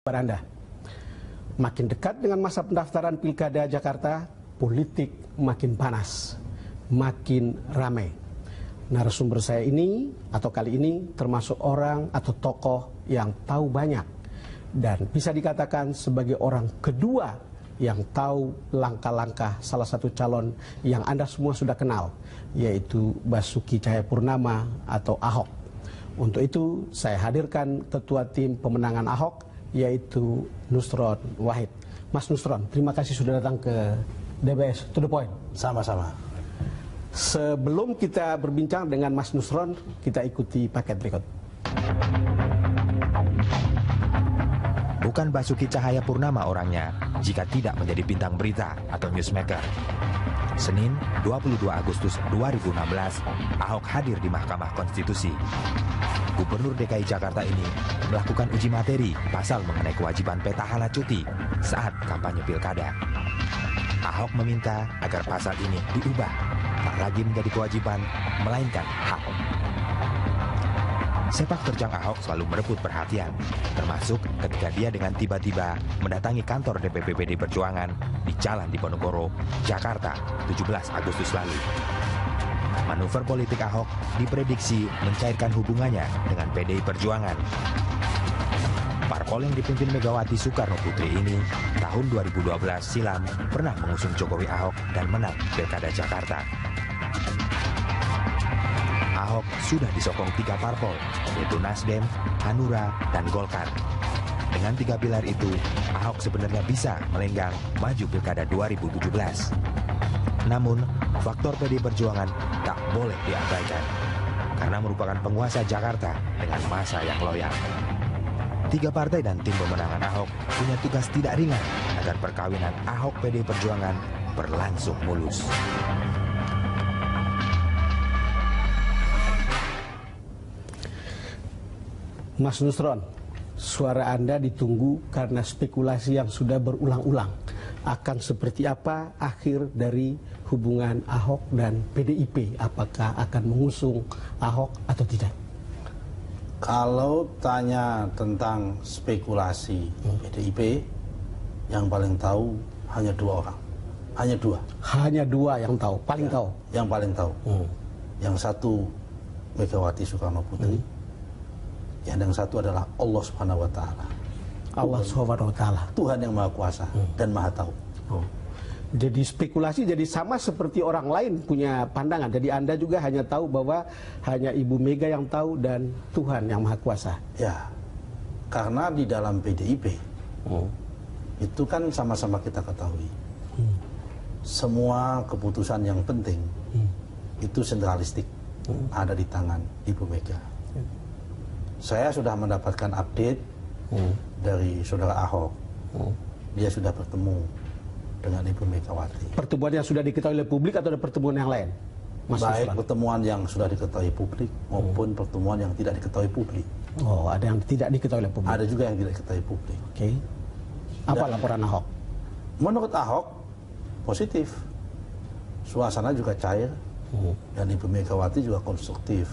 Pada Anda, makin dekat dengan masa pendaftaran Pilkada Jakarta, politik makin panas, makin ramai. Narasumber saya ini atau kali ini termasuk orang atau tokoh yang tahu banyak dan bisa dikatakan sebagai orang kedua yang tahu langkah-langkah salah satu calon yang Anda semua sudah kenal, yaitu Basuki Cahayapurnama atau Ahok. Untuk itu saya hadirkan ketua tim pemenangan Ahok, yaitu Nusron Wahid. Mas Nusron, terima kasih sudah datang ke DBS To The Point. Sama-sama. Sebelum kita berbincang dengan Mas Nusron, kita ikuti paket berikut. Bukan Basuki Cahayapurnama orangnya jika tidak menjadi bintang berita atau newsmaker. Senin 22 Agustus 2016, Ahok hadir di Mahkamah Konstitusi. Gubernur DKI Jakarta ini melakukan uji materi pasal mengenai kewajiban petahana cuti saat kampanye pilkada. Ahok meminta agar pasal ini diubah, tak lagi menjadi kewajiban, melainkan hak. Sepak terjang Ahok selalu merebut perhatian, termasuk ketika dia dengan tiba-tiba mendatangi kantor DPP PD Perjuangan di Jalan Diponegoro, Jakarta, 17 Agustus lalu. Manuver politik Ahok diprediksi mencairkan hubungannya dengan PDI Perjuangan. Parpol yang dipimpin Megawati Soekarno Putri ini tahun 2012 silam pernah mengusung Jokowi Ahok dan menang Pilkada Jakarta. Ahok sudah disokong 3 parpol, yaitu Nasdem, Hanura, dan Golkar. Dengan 3 pilar itu, Ahok sebenarnya bisa melenggang maju Pilkada 2017. Namun, faktor PD Perjuangan tak boleh diabaikan, karena merupakan penguasa Jakarta dengan masa yang loyal. 3 partai dan tim pemenangan Ahok punya tugas tidak ringan agar perkawinan Ahok PD Perjuangan berlangsung mulus. Mas Nusron, suara Anda ditunggu karena spekulasi yang sudah berulang-ulang. Akan seperti apa akhir dari hubungan Ahok dan PDIP? Apakah akan mengusung Ahok atau tidak? Kalau tanya tentang spekulasi PDIP, yang paling tahu hanya 2 orang. Hanya 2. Hanya 2 yang tahu, paling tahu. Yang paling tahu. Yang satu Megawati Soekarno Putri. Yang satu adalah Allah Subhanahu wa Ta'ala. Allah Subhanahu wa Ta'ala. Tuhan yang Maha Kuasa dan Maha Tahu. Jadi spekulasi jadi sama seperti orang lain punya pandangan. Jadi Anda juga hanya tahu bahwa hanya Ibu Mega yang tahu dan Tuhan yang Maha Kuasa. Ya, karena di dalam PDIP itu kan sama-sama kita ketahui. Semua keputusan yang penting itu sentralistik, ada di tangan Ibu Mega. Saya sudah mendapatkan update dari saudara Ahok. Dia sudah bertemu dengan Ibu Megawati. Pertemuan yang sudah diketahui oleh publik atau ada pertemuan yang lain? Mas Baik Nusron? pertemuan yang sudah diketahui publik maupun pertemuan yang tidak diketahui publik. Oh, ada yang tidak diketahui oleh publik. Ada juga yang tidak diketahui publik. Oke. Apa laporan Ahok? Menurut Ahok positif. Suasana juga cair dan Ibu Megawati juga konstruktif.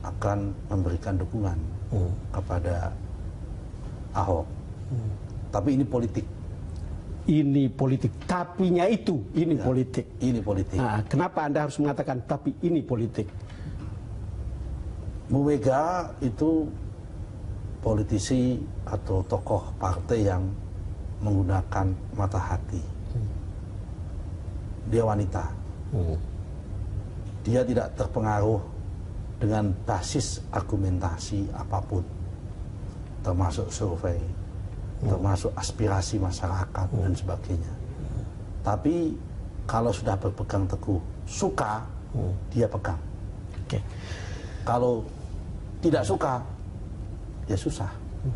Akan memberikan dukungan kepada Ahok. Tapi ini politik. Ini politik. Tapinya itu, ini Ya, politik. Ini politik. Nah, kenapa Anda harus mengatakan tapi ini politik? Bu Mega itu politisi atau tokoh partai yang menggunakan mata hati. Dia wanita. Dia tidak terpengaruh dengan basis argumentasi apapun, termasuk survei, termasuk aspirasi masyarakat dan sebagainya. Tapi kalau sudah berpegang teguh, suka, dia pegang. Oke. Kalau tidak suka, ya susah.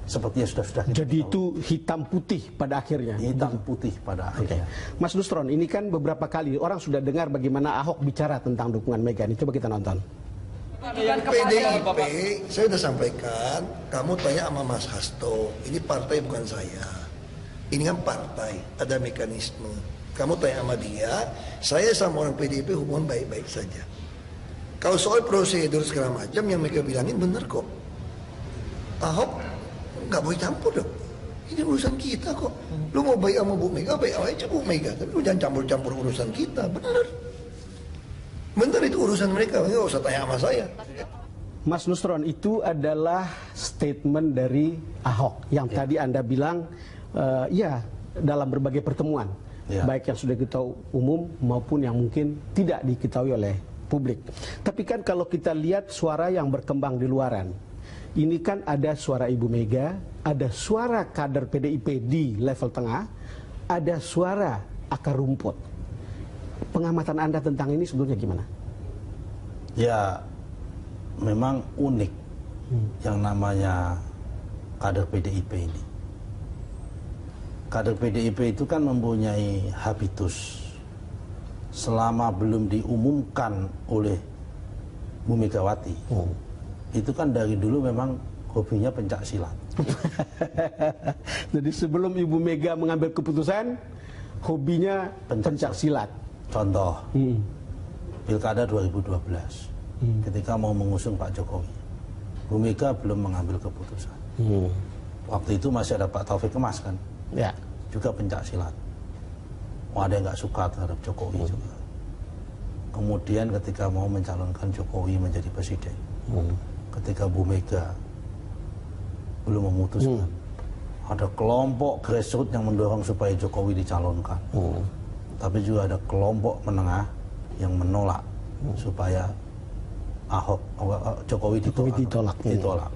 Seperti yang sudah kita Jadi tahu. itu hitam putih pada akhirnya. Hitam putih pada Oke. akhirnya. Mas Nusron, ini kan beberapa kali orang sudah dengar bagaimana Ahok bicara tentang dukungan Mega. Ini coba kita nonton. PDIP, saya sudah sampaikan, kamu tanya sama Mas Hasto, ini partai bukan saya. Ini kan partai, ada mekanisme. Kamu tanya sama dia, saya sama orang PDIP hubungan baik-baik saja. Kalau soal prosedur segala macam yang mereka bilangin benar kok. Ahok nggak boleh campur dong. Ini urusan kita kok. Lu mau baik sama Bu Mega, baik aja Bu Mega. Tapi lu jangan campur-campur urusan kita. Bener. Bener itu urusan mereka. Nggak usah tanya sama saya. Mas Nusron, itu adalah statement dari Ahok yang tadi Anda bilang, ya dalam berbagai pertemuan, baik yang sudah diketahui umum maupun yang mungkin tidak diketahui oleh publik. Tapi kan kalau kita lihat suara yang berkembang di luaran, ini kan ada suara Ibu Mega, ada suara kader PDIP di level tengah, ada suara akar rumput. Pengamatan Anda tentang ini sebetulnya gimana? Ya, memang unik yang namanya kader PDIP ini. Kader PDIP itu kan mempunyai habitus selama belum diumumkan oleh Bu Megawati. Itu kan dari dulu memang hobinya pencak silat. Jadi sebelum Ibu Mega mengambil keputusan, hobinya pencak silat. Contoh, Pilkada 2012, ketika mau mengusung Pak Jokowi, Bu Mega belum mengambil keputusan. Waktu itu masih ada Pak Taufik Kemas kan, juga pencak silat. Ada yang nggak suka terhadap Jokowi juga. Kemudian ketika mau mencalonkan Jokowi menjadi presiden, ketika Bu Mega belum memutuskan, ada kelompok grassroots yang mendorong supaya Jokowi dicalonkan. Tapi juga ada kelompok menengah yang menolak supaya Jokowi ditolak.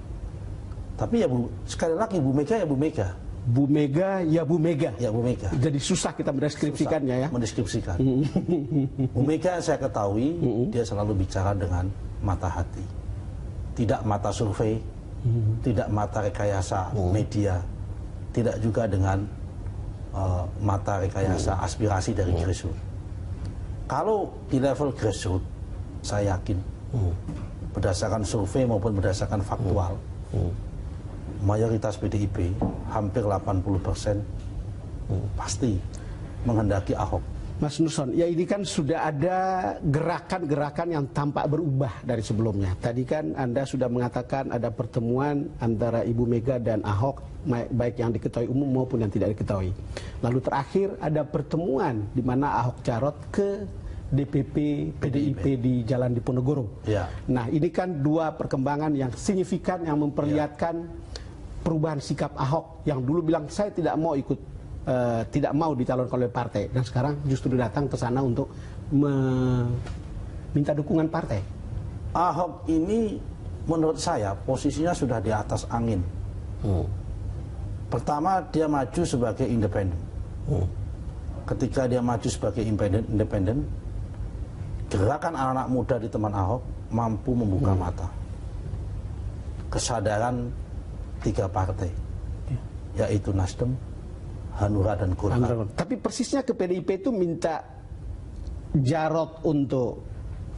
Tapi ya sekali lagi Bu Mega ya Bu Mega. Bu Mega ya Bu Mega. Ya Bu Mega. Jadi susah kita mendeskripsikannya ya. Mendeskripsikan. Bu Mega saya ketahui dia selalu bicara dengan mata hati. Tidak mata survei, tidak mata rekayasa media, tidak juga dengan mata rekayasa aspirasi dari grassroots. Kalau di level grassroots, saya yakin berdasarkan survei maupun berdasarkan faktual, mayoritas PDIP hampir 80% pasti menghendaki Ahok. Mas Nusron, ya ini kan sudah ada gerakan-gerakan yang tampak berubah dari sebelumnya. Tadi kan Anda sudah mengatakan ada pertemuan antara Ibu Mega dan Ahok, baik yang diketahui umum maupun yang tidak diketahui. Lalu terakhir ada pertemuan di mana Ahok Jarot ke DPP PDIP di Jalan Diponegoro. Ya. Nah ini kan dua perkembangan yang signifikan yang memperlihatkan perubahan sikap Ahok yang dulu bilang saya tidak mau ikut, tidak mau dicalonkan oleh partai, dan sekarang justru datang ke sana untuk meminta dukungan partai. Ahok ini menurut saya posisinya sudah di atas angin. Pertama dia maju sebagai independen. Ketika dia maju sebagai independen, gerakan anak-anak muda di teman Ahok mampu membuka mata. Kesadaran 3 partai, yaitu Nasdem, Hanura dan Golkar. Tapi persisnya ke PDIP itu minta Jarot untuk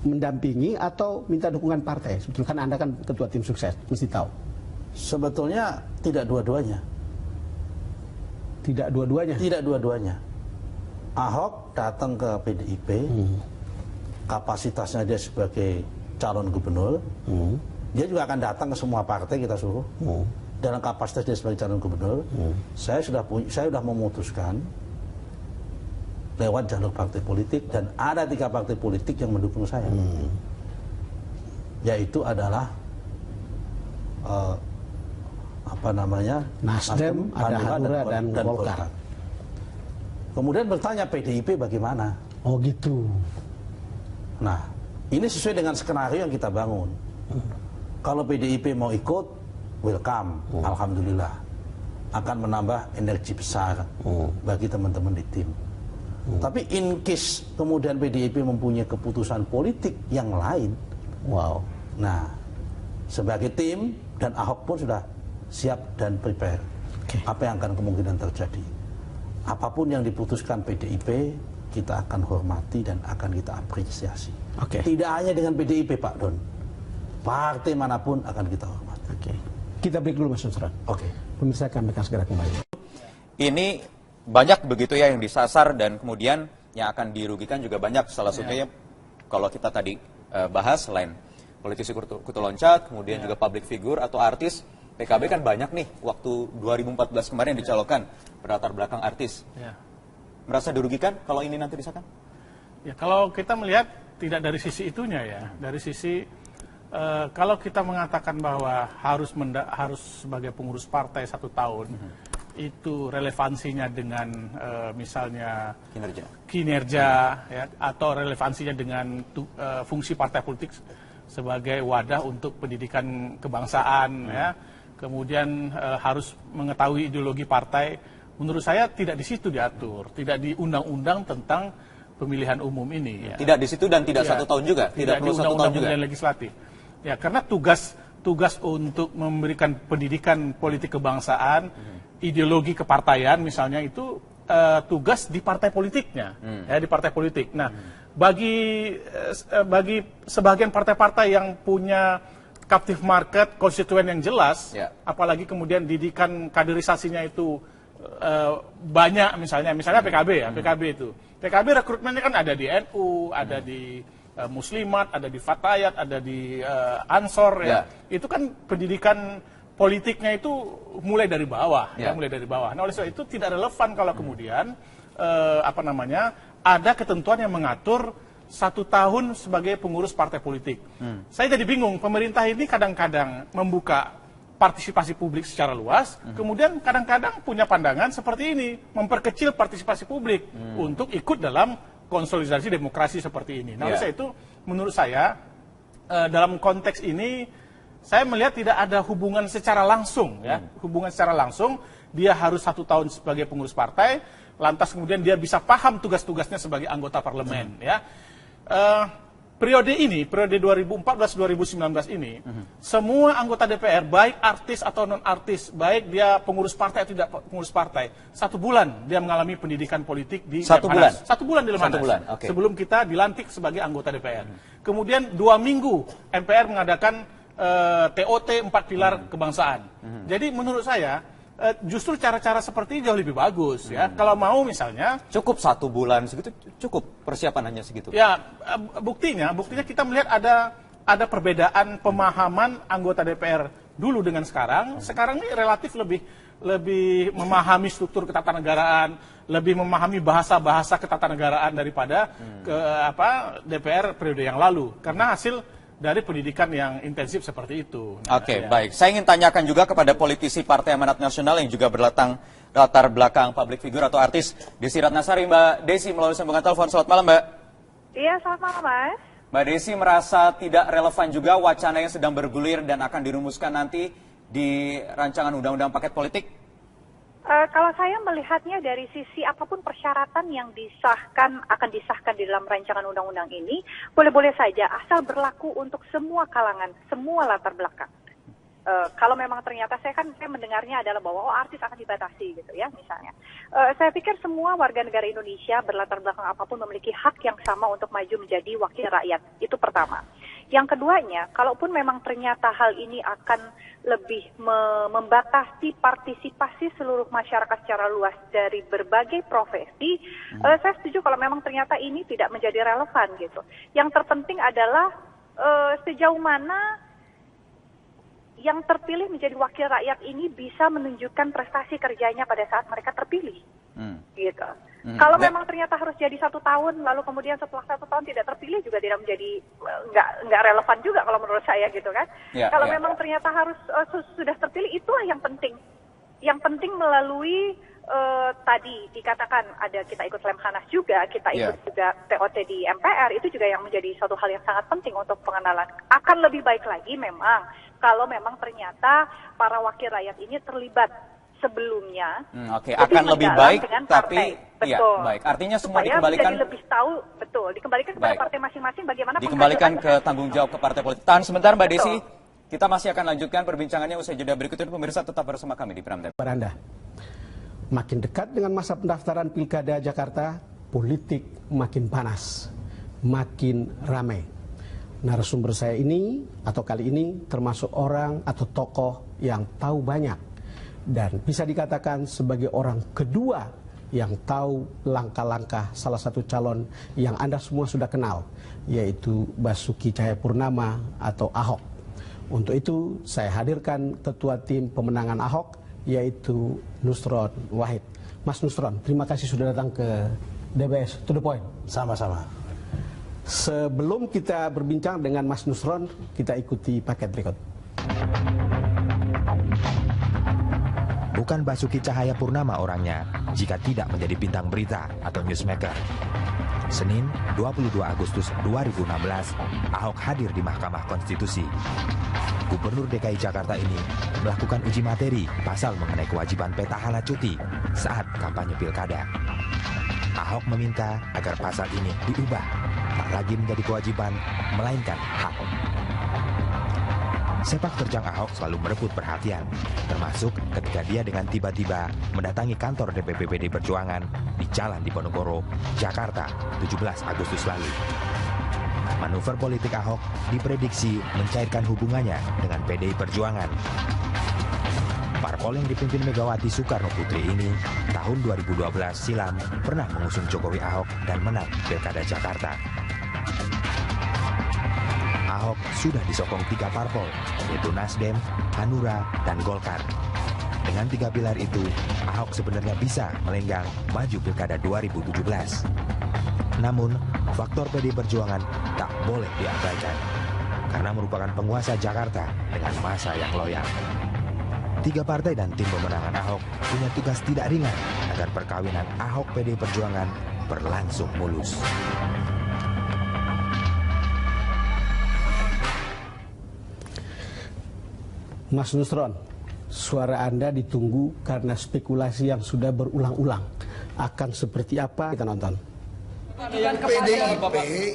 mendampingi atau minta dukungan partai? Sebetulnya kan Anda kan ketua tim sukses, mesti tahu. Sebetulnya tidak dua-duanya. Tidak dua-duanya? Tidak dua-duanya. Ahok datang ke PDIP, kapasitasnya dia sebagai calon gubernur, dia juga akan datang ke semua partai kita suruh. Dalam kapasitas dia sebagai calon gubernur, saya sudah memutuskan lewat jalur partai politik, dan ada 3 partai politik yang mendukung saya, yaitu adalah Nasdem, ada Hanura dan Golkar. Kemudian bertanya PDIP bagaimana? Oh gitu. Nah, ini sesuai dengan skenario yang kita bangun. Kalau PDIP mau ikut, welcome, alhamdulillah, akan menambah energi besar bagi teman-teman di tim. Tapi in case kemudian PDIP mempunyai keputusan politik yang lain, nah sebagai tim dan Ahok pun sudah siap dan prepare. Apa yang akan kemungkinan terjadi? Apapun yang diputuskan PDIP, kita akan hormati dan akan kita apresiasi. Tidak hanya dengan PDIP, Pak Don, partai manapun akan kita hormati. Kita break dulu Mas Nusron. Pemirsa, kami akan segera kembali. Ini banyak begitu ya yang disasar, dan kemudian yang akan dirugikan juga banyak. Salah satunya kalau kita tadi bahas, selain politisi kutu loncat, kemudian juga public figure atau artis, PKB kan banyak nih, waktu 2014 kemarin dicalonkan berlatar belakang artis. Ya. Merasa dirugikan kalau ini nanti disahkan? Ya, kalau kita melihat tidak dari sisi itunya ya, dari sisi kalau kita mengatakan bahwa harus sebagai pengurus partai 1 tahun, itu relevansinya dengan misalnya kinerja ya, atau relevansinya dengan fungsi partai politik sebagai wadah untuk pendidikan kebangsaan ya, kemudian harus mengetahui ideologi partai. Menurut saya tidak di situ diatur, tidak di undang-undang tentang pemilihan umum ini. Ya. Tidak di situ dan tidak 1 tahun juga, tidak perlu di 1 tahun juga. Pemilihan legislatif. Ya, karena tugas untuk memberikan pendidikan politik kebangsaan, ideologi kepartaian misalnya itu tugas di partai politiknya, ya di partai politik. Nah, bagi sebagian partai-partai yang punya captive market, konstituen yang jelas, apalagi kemudian didikan kaderisasinya itu banyak, misalnya PKB ya, PKB rekrutmennya kan ada di NU, ada di Muslimat, ada di Fatayat, ada di Ansor ya. Itu kan pendidikan politiknya itu mulai dari bawah, ya mulai dari bawah. Nah, oleh sebab itu tidak relevan kalau kemudian ada ketentuan yang mengatur 1 tahun sebagai pengurus partai politik. Saya jadi bingung, pemerintah ini kadang-kadang membuka partisipasi publik secara luas, kemudian kadang-kadang punya pandangan seperti ini, memperkecil partisipasi publik untuk ikut dalam konsolidasi demokrasi seperti ini. Nah, oleh sebab itu menurut saya dalam konteks ini saya melihat tidak ada hubungan secara langsung ya, hubungan secara langsung dia harus 1 tahun sebagai pengurus partai, lantas kemudian dia bisa paham tugas-tugasnya sebagai anggota parlemen ya. Periode 2014-2019 ini, semua anggota DPR, baik artis atau non-artis, baik dia pengurus partai atau tidak pengurus partai, 1 bulan dia mengalami pendidikan politik di Lemhanas. 1 bulan di Lemhanas, okay. Sebelum kita dilantik sebagai anggota DPR. Kemudian 2 minggu MPR mengadakan TOT 4 pilar kebangsaan. Jadi menurut saya, justru cara-cara seperti ini jauh lebih bagus ya. Kalau mau misalnya cukup 1 bulan segitu, cukup persiapan hanya segitu. Ya, buktinya kita melihat ada perbedaan pemahaman anggota DPR dulu dengan sekarang. Sekarang ini relatif lebih memahami struktur ketatanegaraan, lebih memahami bahasa-bahasa ketatanegaraan daripada DPR periode yang lalu. Karena hasil dari pendidikan yang intensif seperti itu. Oke, baik. Saya ingin tanyakan juga kepada politisi Partai Amanat Nasional yang juga latar belakang public figure atau artis, Desi Ratnasari. Mbak Desi melalui sambungan telepon. Selamat malam, Mbak. Iya, selamat malam, Mas. Mbak Desi merasa tidak relevan juga wacana yang sedang bergulir dan akan dirumuskan nanti di rancangan undang-undang paket politik? Kalau saya melihatnya dari sisi apapun persyaratan yang akan disahkan di dalam rancangan undang-undang ini, boleh-boleh saja asal berlaku untuk semua kalangan, semua latar belakang. Kalau memang ternyata saya mendengarnya adalah bahwa artis akan dibatasi gitu ya misalnya. Saya pikir semua warga negara Indonesia berlatar belakang apapun memiliki hak yang sama untuk maju menjadi wakil rakyat. Itu pertama. Yang keduanya, kalaupun memang ternyata hal ini akan lebih membatasi partisipasi seluruh masyarakat secara luas dari berbagai profesi, saya setuju kalau memang ternyata ini tidak menjadi relevan gitu. Yang terpenting adalah sejauh mana yang terpilih menjadi wakil rakyat ini bisa menunjukkan prestasi kerjanya pada saat mereka terpilih, gitu. Kalau memang ternyata harus jadi 1 tahun, lalu kemudian setelah 1 tahun tidak terpilih juga tidak menjadi nggak relevan juga kalau menurut saya gitu kan. Kalau memang ternyata harus sudah terpilih, itulah yang penting. Yang penting melalui tadi dikatakan ada kita ikut Lemhanas juga, kita ikut juga TOT di MPR, itu juga yang menjadi suatu hal yang sangat penting untuk pengenalan. Akan lebih baik lagi memang kalau memang ternyata para wakil rakyat ini terlibat sebelumnya. Akan lebih baik, tapi betul. Baik. Artinya semua supaya dikembalikan. Supaya lebih tahu, betul, dikembalikan kepada partai masing-masing bagaimana dikembalikan ke tanggung jawab ke partai politik. Tahan sebentar, Mbak Desi. Kita masih akan lanjutkan perbincangannya usai jeda berikut ini. Pemirsa tetap bersama kami di Prime Time. Anda. Makin dekat dengan masa pendaftaran Pilkada Jakarta, politik makin panas, makin ramai. Narasumber saya ini atau kali ini termasuk orang atau tokoh yang tahu banyak dan bisa dikatakan sebagai orang kedua yang tahu langkah-langkah salah satu calon yang Anda semua sudah kenal, yaitu Basuki Cahayapurnama atau Ahok. Untuk itu saya hadirkan ketua tim pemenangan Ahok, yaitu Nusron Wahid. Mas Nusron, terima kasih sudah datang ke DBS To The Point. Sama-sama. Sebelum kita berbincang dengan Mas Nusron, kita ikuti paket berikut. Bukan Basuki Cahayapurnama orangnya jika tidak menjadi bintang berita atau newsmaker. Senin 22 Agustus 2016, Ahok hadir di Mahkamah Konstitusi. Gubernur DKI Jakarta ini melakukan uji materi pasal mengenai kewajiban petahana cuti saat kampanye pilkada. Ahok meminta agar pasal ini diubah, tak lagi menjadi kewajiban, melainkan hak. Sepak terjang Ahok selalu merebut perhatian, termasuk ketika dia dengan tiba-tiba mendatangi kantor DPP PD Perjuangan di Jalan Diponegoro, Jakarta, 17 Agustus lalu. Manuver politik Ahok diprediksi mencairkan hubungannya dengan PDI Perjuangan. Parpol yang dipimpin Megawati Soekarno Putri ini tahun 2012 silam pernah mengusung Jokowi Ahok dan menang Pilkada Jakarta. Ahok sudah disokong 3 parpol, yaitu Nasdem, Hanura, dan Golkar. Dengan 3 pilar itu, Ahok sebenarnya bisa melenggang maju Pilkada 2017. Namun, faktor PD Perjuangan tak boleh diabaikan, karena merupakan penguasa Jakarta dengan masa yang loyal. 3 partai dan tim pemenangan Ahok punya tugas tidak ringan agar perkawinan Ahok PD Perjuangan berlangsung mulus. Mas Nusron, suara Anda ditunggu karena spekulasi yang sudah berulang-ulang. Akan seperti apa? Kita nonton. PDIP,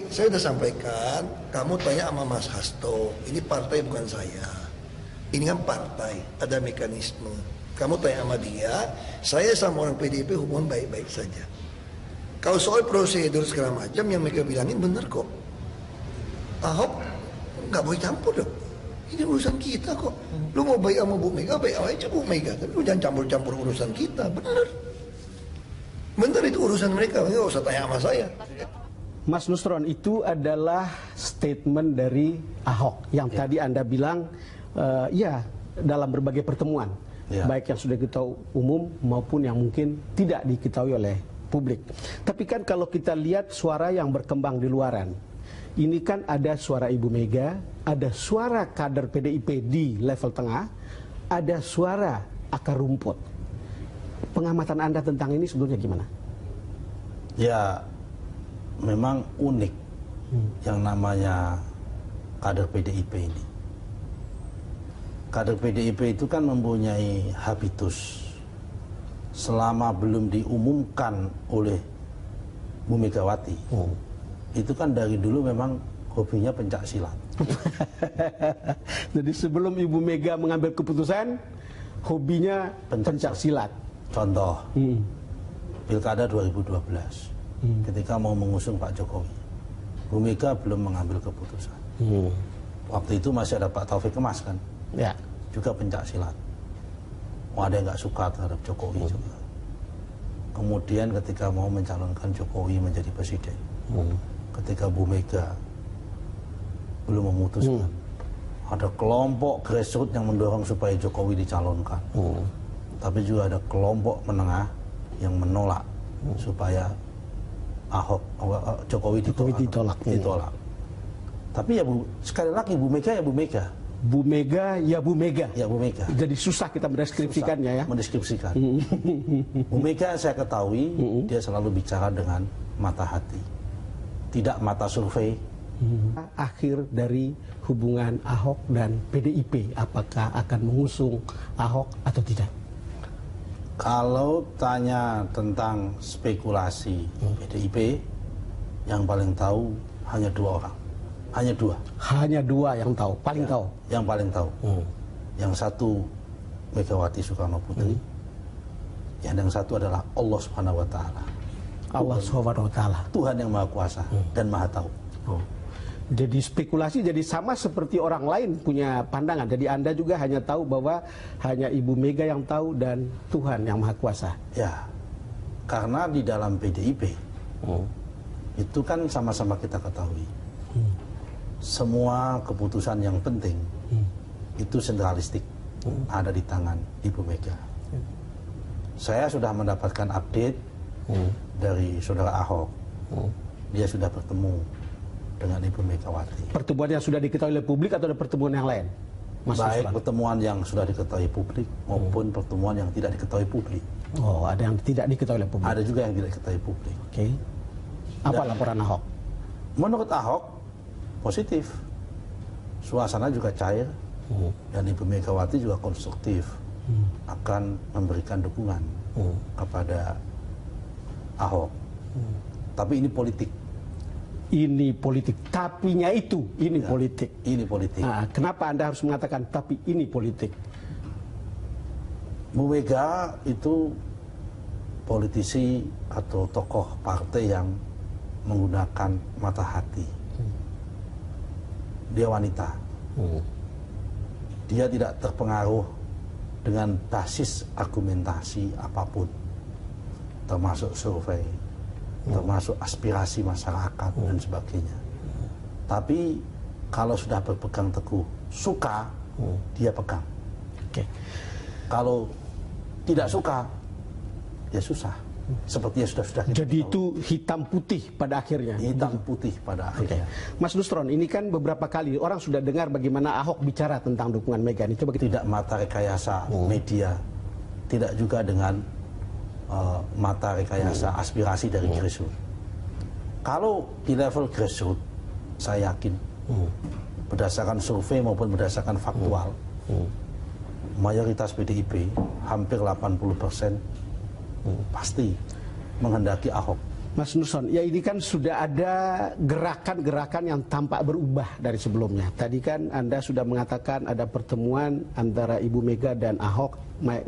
saya sudah sampaikan, kamu tanya sama Mas Hasto, ini partai bukan saya. Ini kan partai, ada mekanisme. Kamu tanya sama dia, saya sama orang PDIP hubungan baik-baik saja. Kalau soal prosedur segala macam yang mereka bilangin benar kok. Ahok nggak boleh campur dong. Ini urusan kita kok. Lu mau baik sama Bu Mega, baik aja Bu Mega. Tapi lu jangan campur-campur urusan kita. Bener. Bener itu urusan mereka. Nggak usah tanya sama saya. Mas Nusron, itu adalah statement dari Ahok yang tadi Anda bilang, ya dalam berbagai pertemuan. Baik yang sudah kita umum maupun yang mungkin tidak diketahui oleh publik. Tapi kan kalau kita lihat suara yang berkembang di luaran, ini kan ada suara Ibu Mega, ada suara kader PDIP di level tengah, ada suara akar rumput. Pengamatan Anda tentang ini sebelumnya gimana? Ya, memang unik yang namanya kader PDIP ini. Kader PDIP itu kan mempunyai habitus selama belum diumumkan oleh Bu Megawati. Itu kan dari dulu memang hobinya pencak silat. Jadi sebelum Ibu Mega mengambil keputusan, hobinya pencak silat. Contoh, Pilkada 2012, ketika mau mengusung Pak Jokowi, Bu Mega belum mengambil keputusan. Waktu itu masih ada Pak Taufik Kemas kan, juga pencak silat. Ada yang nggak suka terhadap Jokowi juga. Kemudian ketika mau mencalonkan Jokowi menjadi presiden, ketika Bu Mega belum memutuskan, ada kelompok grassroots yang mendorong supaya Jokowi dicalonkan. Tapi juga ada kelompok menengah yang menolak supaya Jokowi ditolak. Tapi ya sekali lagi Bu Mega ya Bu Mega. Bu Mega ya Bu Mega. Ya Bu Mega. Jadi susah kita mendeskripsikannya ya. Mendeskripsikan. Bu Mega saya ketahui dia selalu bicara dengan mata hati, tidak mata survei. Akhir dari hubungan Ahok dan PDIP, apakah akan mengusung Ahok atau tidak? Kalau tanya tentang spekulasi PDIP, yang paling tahu hanya 2 orang. Hanya 2. Hanya 2 yang tahu, paling tahu. Yang paling tahu. Yang satu Megawati Soekarno Putri. Yang satu adalah Allah Subhanahu wa taala. Allah Subhanahu wa taala. Tuhan yang Maha Kuasa dan Maha Tahu. Jadi spekulasi jadi sama seperti orang lain punya pandangan. Jadi Anda juga hanya tahu bahwa hanya Ibu Mega yang tahu dan Tuhan yang Maha Kuasa. Ya. Karena di dalam PDIP itu kan sama-sama kita ketahui. Semua keputusan yang penting itu sentralistik, ada di tangan Ibu Mega. Saya sudah mendapatkan update dari saudara Ahok. Dia sudah bertemu dengan Ibu Megawati. Pertemuan yang sudah diketahui oleh publik atau ada pertemuan yang lain? Mas Baik Nusron? pertemuan yang sudah diketahui publik maupun pertemuan yang tidak diketahui publik. Oh, ada yang tidak diketahui oleh publik. Ada juga yang tidak diketahui publik. Oke. Apa laporan Ahok? Menurut Ahok, positif. Suasana juga cair. Dan Ibu Megawati juga konstruktif. Akan memberikan dukungan kepada Ahok. Tapi ini politik. Ini politik. Tapinya itu, ini Ya, politik. Ini politik. Nah, kenapa Anda harus mengatakan tapi ini politik? Bu Mega itu politisi atau tokoh partai yang menggunakan mata hati. Dia wanita. Dia tidak terpengaruh dengan basis argumentasi apapun, termasuk survei, termasuk aspirasi masyarakat dan sebagainya. Tapi kalau sudah berpegang teguh, suka, dia pegang. Oke. Kalau tidak suka, ya susah. Seperti yang sudah kita Jadi tahu. itu hitam putih pada akhirnya. Hitam putih pada Oke. akhirnya. Mas Nusron, ini kan beberapa kali orang sudah dengar bagaimana Ahok bicara tentang dukungan Mega ini. Coba kita Tidak mata rekayasa media, tidak juga dengan mata rekayasa aspirasi dari grassroots. Kalau di level grassroots, saya yakin berdasarkan survei maupun berdasarkan faktual, mayoritas PDIP hampir 80% pasti menghendaki Ahok. Mas Nusron, ya ini kan sudah ada gerakan-gerakan yang tampak berubah dari sebelumnya. Tadi kan Anda sudah mengatakan ada pertemuan antara Ibu Mega dan Ahok,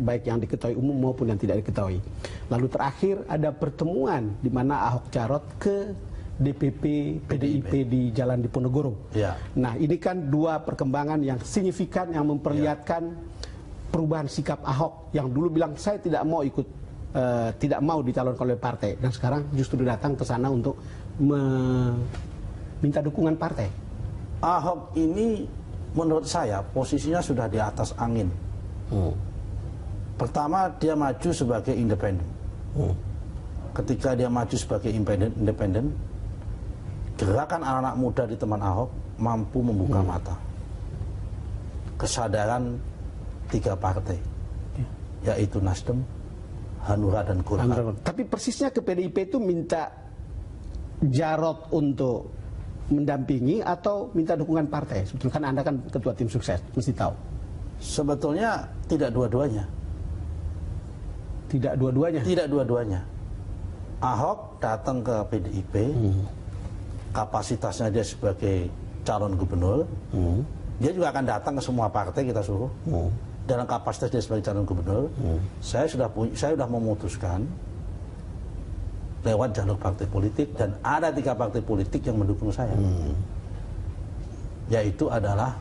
baik yang diketahui umum maupun yang tidak diketahui. Lalu terakhir ada pertemuan di mana Ahok Jarot ke DPP PDIP di Jalan Diponegoro. Ya. Nah, ini kan dua perkembangan yang signifikan yang memperlihatkan perubahan sikap Ahok yang dulu bilang saya tidak mau ikut, tidak mau dicalonkan oleh partai, dan sekarang justru datang ke sana untuk meminta dukungan partai. Ahok ini menurut saya posisinya sudah di atas angin. Pertama, dia maju sebagai independen. Ketika dia maju sebagai independen, gerakan anak-anak muda di teman Ahok mampu membuka mata. Kesadaran tiga partai, yaitu Nasdem, Hanura, dan Golkar. Tapi persisnya ke PDIP itu minta Jarot untuk mendampingi atau minta dukungan partai? Sebetulnya kan Anda kan ketua tim sukses, mesti tahu. Sebetulnya tidak dua-duanya. Tidak dua-duanya. Tidak dua-duanya. Ahok datang ke PDIP, kapasitasnya dia sebagai calon gubernur, dia juga akan datang ke semua partai kita suruh. Dalam kapasitas dia sebagai calon gubernur, saya sudah memutuskan lewat jalur partai politik, dan ada 3 partai politik yang mendukung saya, yaitu adalah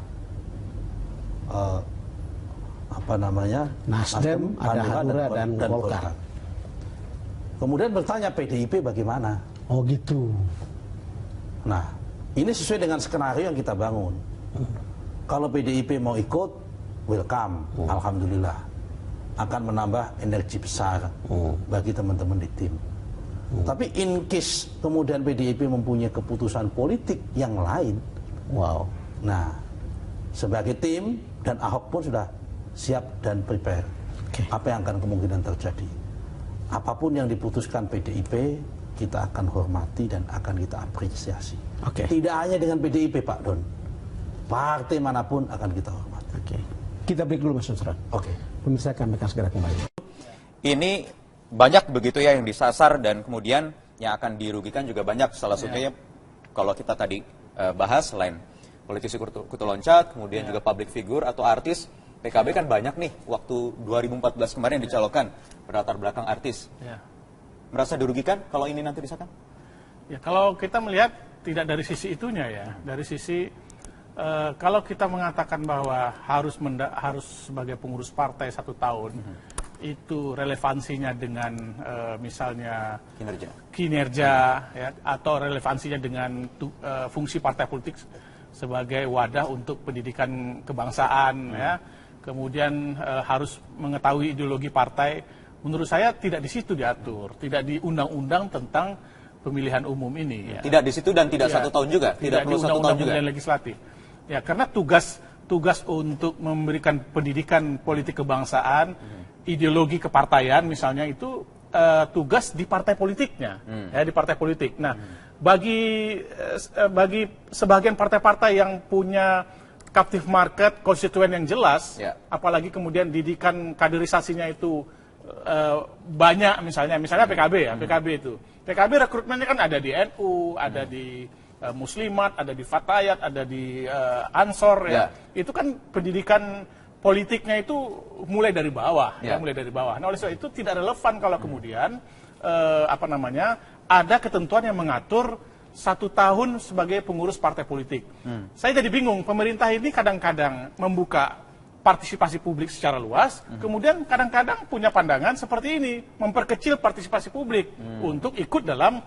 Nasdem, ada Hanura dan Golkar. Kemudian bertanya PDIP bagaimana? Oh gitu. Nah, ini sesuai dengan skenario yang kita bangun. Kalau PDIP mau ikut, welcome, alhamdulillah, akan menambah energi besar bagi teman-teman di tim. Tapi in case kemudian PDIP mempunyai keputusan politik yang lain, nah, sebagai tim dan Ahok pun sudah siap dan prepare. Apa yang akan kemungkinan terjadi? Apapun yang diputuskan PDIP, kita akan hormati dan akan kita apresiasi. Tidak hanya dengan PDIP, Pak Don, partai manapun akan kita hormati. Kita break dulu, Mas Nusron. Pemirsa, kami akan segera kembali. Ini banyak begitu ya yang disasar, dan kemudian yang akan dirugikan juga banyak. Salah satunya kalau kita tadi bahas, selain politisi kutu loncat, kemudian juga public figure atau artis, PKB kan banyak nih waktu 2014 kemarin dicalonkan berlatar belakang artis. Merasa dirugikan kalau ini nanti disahkan? Ya, kalau kita melihat tidak dari sisi itunya ya, dari sisi kalau kita mengatakan bahwa harus sebagai pengurus partai 1 tahun, itu relevansinya dengan misalnya kinerja ya, atau relevansinya dengan fungsi partai politik, sebagai wadah untuk pendidikan kebangsaan, ya. Kemudian harus mengetahui ideologi partai. Menurut saya tidak di situ diatur, tidak di undang-undang tentang pemilihan umum ini. Ya. Tidak di situ dan tidak 1 tahun juga, tidak perlu 1 tahun undang-undang juga. pemilihan legislatif. Ya, karena tugas untuk memberikan pendidikan politik kebangsaan, ideologi kepartaian misalnya itu tugas di partai politiknya, ya, di partai politik. Nah, bagi sebagian partai-partai yang punya captive market, konstituen yang jelas, apalagi kemudian didikan kaderisasinya itu banyak, misalnya PKB ya, PKB rekrutmennya kan ada di NU, ada di Muslimat, ada di Fatayat, ada di Ansor, ya. Itu kan pendidikan politiknya itu mulai dari bawah, ya, mulai dari bawah. Nah, oleh sebab itu tidak relevan kalau kemudian ada ketentuan yang mengatur 1 tahun sebagai pengurus partai politik. Saya jadi bingung, pemerintah ini kadang-kadang membuka partisipasi publik secara luas, kemudian kadang-kadang punya pandangan seperti ini, memperkecil partisipasi publik untuk ikut dalam